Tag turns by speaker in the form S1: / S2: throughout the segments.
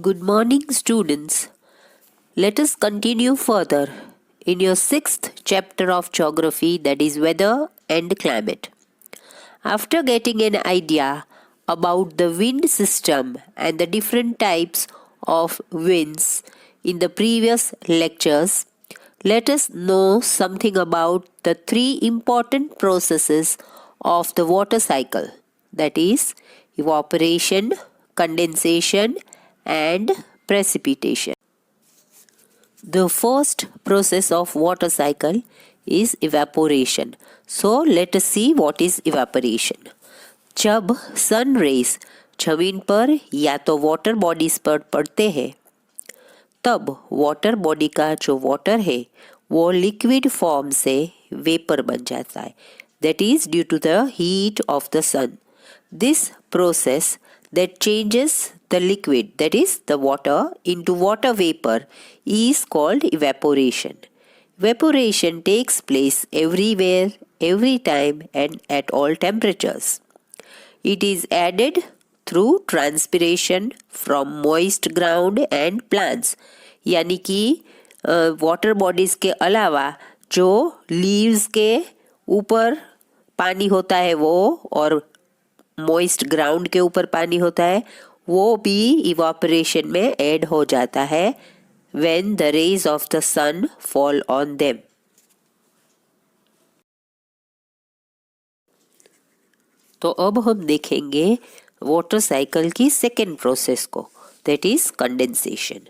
S1: Good morning, students. Let us continue further in your sixth chapter of geography, that is weather and climate. After getting an idea about the wind system and the different types of winds in the previous lectures, let us know something about the three important processes of the water cycle, that is evaporation, condensation, and precipitation. The first process of water cycle is evaporation. So let us see what is evaporation. जब sun rays जमीन पर या तो water bodies पर पड़ते हैं तब water body का जो वाटर है वो लिक्विड फॉर्म से वेपर बन जाता है. That is due to the heat of the sun. This process that changes the liquid, that is the water, into water vapor is called evaporation. Evaporation takes place everywhere, every time, and at all temperatures. It is added through transpiration from moist ground and plants. यानी कि water bodies के अलावा जो leaves के ऊपर पानी होता है वो और मॉइस्ट ग्राउंड के ऊपर पानी होता है वो भी इवापोरेशन में ऐड हो जाता है when the rays of the sun fall on them. तो अब हम देखेंगे वाटर साइकिल की सेकेंड प्रोसेस को, दैट इज कंडेंसेशन.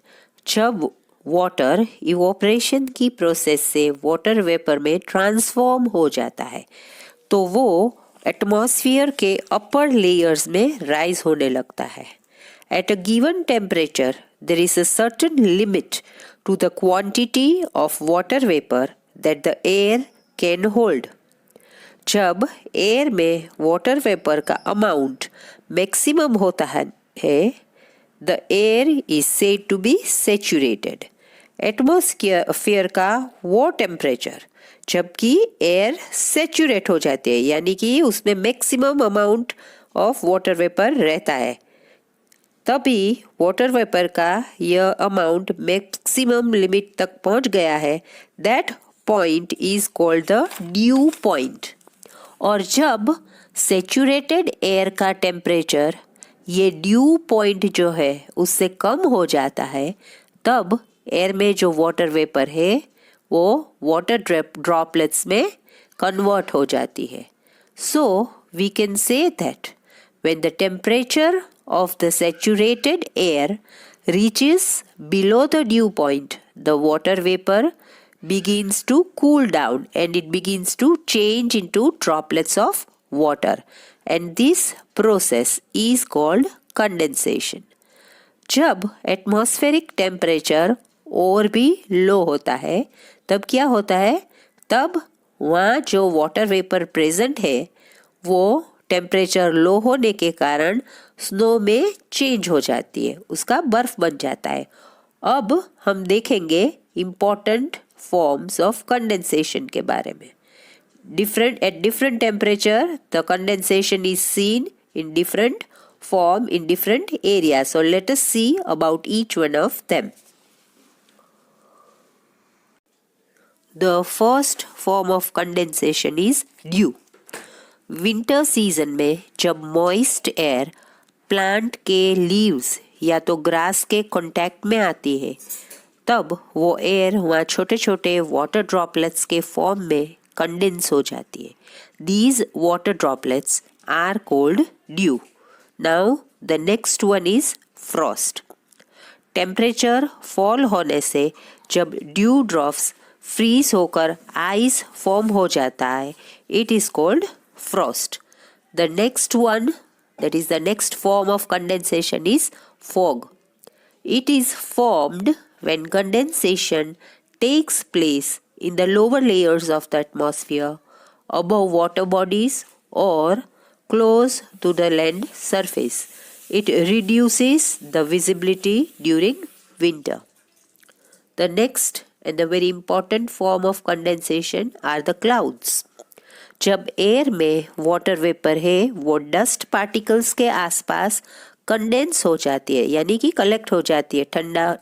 S1: जब वाटर इवापोरेशन की प्रोसेस से वाटर वेपर में ट्रांसफॉर्म हो जाता है तो वो एटमॉस्फेयर के अपर लेयर्स में राइज होने लगता है. At a given temperature there is a certain limit to the quantity of water vapour that the air can hold. जब एयर में वाटर वेपर का अमाउंट मैक्सिमम होता है the air is said to be saturated. Atmosphere का वो temperature जबकि air saturate हो जाती है यानी कि उसमें maximum amount of water vapour रहता है तभी वाटर वेपर का यह अमाउंट मैक्सिमम लिमिट तक पहुंच गया है. That point is called the due point. और जब सैचुरेटेड एयर का टेम्परेचर ये ड्यू पॉइंट जो है उससे कम हो जाता है तब एयर में जो वाटर वेपर है वो वाटर ड्रॉपलेट्स में कन्वर्ट हो जाती है. So we can say that when the temperature of the saturated air reaches below the dew point, the water vapor begins to cool down and it begins to change into droplets of water, and this process is called condensation. जब atmospheric temperature और भी लो होता है तब क्या होता है, तब वहाँ जो वाटर वेपर प्रेजेंट है वो टेम्परेचर लो होने के कारण स्नो में चेंज हो जाती है, उसका बर्फ बन जाता है. अब हम देखेंगे इम्पॉर्टेंट फॉर्म्स ऑफ कंडेंसेशन के बारे में. At different temperature the condensation is seen in different form in different areas. So let us see about each one of them. The first form of condensation is dew. Winter season में जब moist air plant के leaves या तो grass के contact में आती है तब वो एयर वहाँ छोटे छोटे वाटर ड्रॉपलेट्स के फॉर्म में कंडेंस हो जाती है. These water droplets are called dew. Now the next one is frost. Temperature fall होने से जब ड्यू ड्रॉप्स फ्रीज होकर आइस फॉर्म हो जाता है it is called frost. The next one, that is the next form of condensation, is fog. It is formed when condensation takes place in the lower layers of the atmosphere, above water bodies or close to the land surface. It reduces the visibility during winter. The next and the very important form of condensation are the clouds. जब air में water vapour है वो dust particles के आसपास condense हो जाती है यानी कि कलेक्ट हो जाती है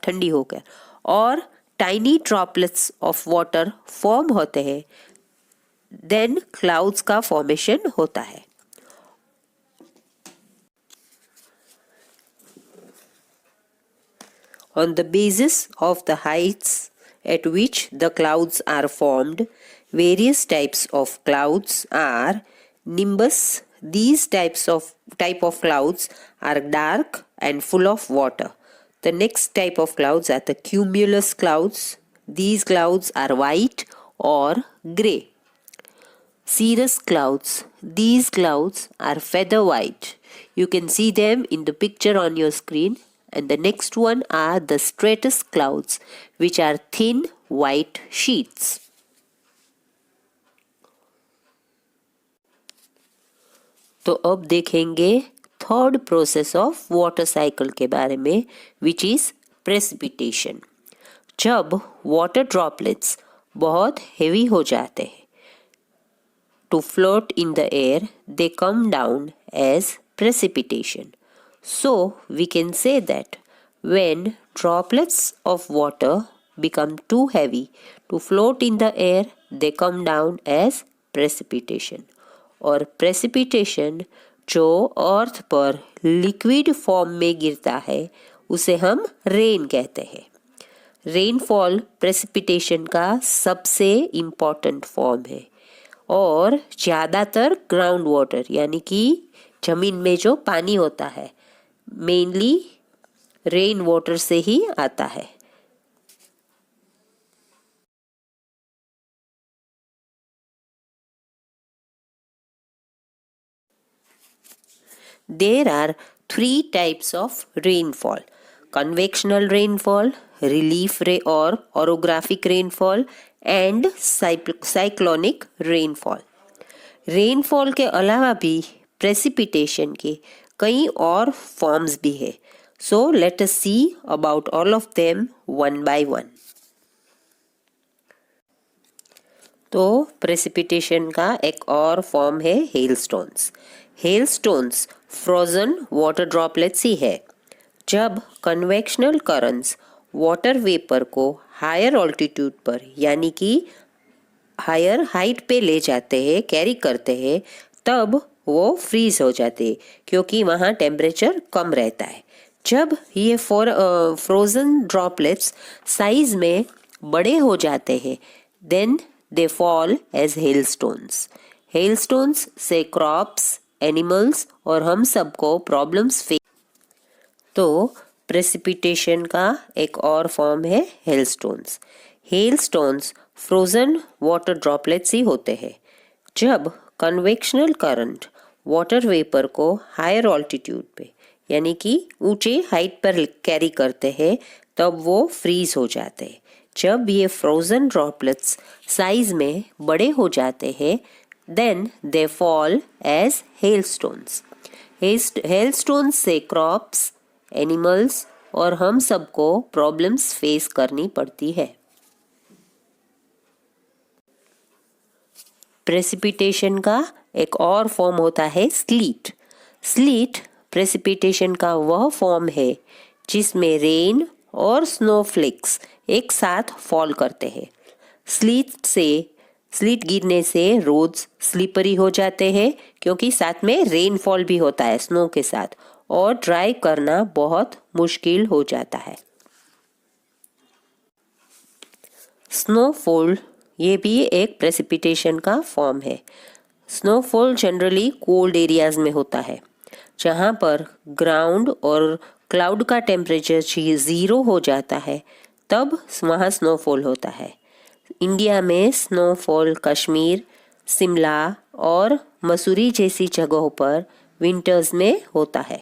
S1: ठंडी होकर, और tiny droplets of water form होते हैं, देन क्लाउड्स का फॉर्मेशन होता है। On the basis of the heights at which the clouds are formed, various types of clouds are nimbus. These type of clouds are dark and full of water. The next type of clouds are the cumulus clouds. These clouds are white or grey. Cirrus clouds. These clouds are feather white. You can see them in the picture on your screen. And the next one are the stratus clouds, which are thin white sheets. तो अब देखेंगे third process of water cycle के बारे में, which is precipitation. जब water droplets बहुत heavy हो जाते हैं to float in the air, they come down as precipitation. So we can say that when droplets of water become too heavy to float in the air, they come down as precipitation. और precipitation जो अर्थ पर liquid form में गिरता है उसे हम rain कहते हैं। रेनफॉल प्रेसिपिटेशन का सबसे इम्पॉर्टेंट फॉर्म है और ज़्यादातर ग्राउंड वाटर यानी कि ज़मीन में जो पानी होता है मेनली रेन वाटर से ही आता है। There are 3 types of rainfall: convectional rainfall, relief or orographic rainfall, and cyclonic rainfall. Rainfall के अलावा भी प्रेसिपिटेशन के कई और फॉर्म्स भी है। So let us see about all of them one by one. तो प्रेसिपिटेशन का एक और फॉर्म है हेलस्टोन्स। हेलस्टोन्स फ्रोजन वाटर ड्रॉपलेट्स ही है। जब कन्वेक्शनल करंट्स वाटर वेपर को हायर ऑल्टीट्यूड पर यानी कि हायर हाइट पे ले जाते हैं, कैरी करते हैं, तब वो फ्रीज हो जाते हैं क्योंकि वहाँ टेम्परेचर कम रहता है। जब ये फ्रोजन ड्रॉपलेट्स साइज में बड़े हो जाते हैं, देन दे फॉल एज हेलस्टोन्स। हेलस्टोन्स से क्रॉप्स, एनिमल्स और हम सबको प्रॉब्लम्स फेस। तो प्रेसिपिटेशन का एक और फॉर्म है हेलस्टोन्स। हेलस्टोन्स फ्रोजन वाटर ड्रॉपलेट्स ही होते हैं। जब कन्वेक्शनल करंट वाटर वेपर को हायर ऑल्टीट्यूड पे यानी कि ऊंचे हाइट पर कैरी करते हैं, तब वो फ्रीज हो जाते हैं। जब ये फ्रोजन ड्रॉपलेट्स साइज में बड़े हो जाते हैं, देन दे फॉल एज हेलस्टोन्स। हेलस्टोन्स से क्रॉप्स, एनिमल्स और हम सबको प्रॉब्लम्स फेस करनी पड़ती है। प्रेसिपिटेशन का एक और फॉर्म होता है स्लीट। स्लीट प्रेसिपिटेशन का वह फॉर्म है जिसमें रेन और स्नोफ्लेक्स एक साथ फॉल करते हैं। स्लीट गिरने से रोड्स स्लिपरी हो जाते हैं क्योंकि साथ में रेनफॉल भी होता है स्नो के साथ, और ड्राइव करना बहुत मुश्किल हो जाता है। स्नोफॉल ये भी एक प्रेसिपिटेशन का फॉर्म है। स्नोफॉल जनरली कोल्ड एरियाज में होता है जहाँ पर ग्राउंड और क्लाउड का टेम्परेचर 0 हो जाता है, तब वहाँ स्नोफॉल होता है। इंडिया में स्नोफॉल कश्मीर, शिमला और मसूरी जैसी जगहों पर विंटर्स में होता है।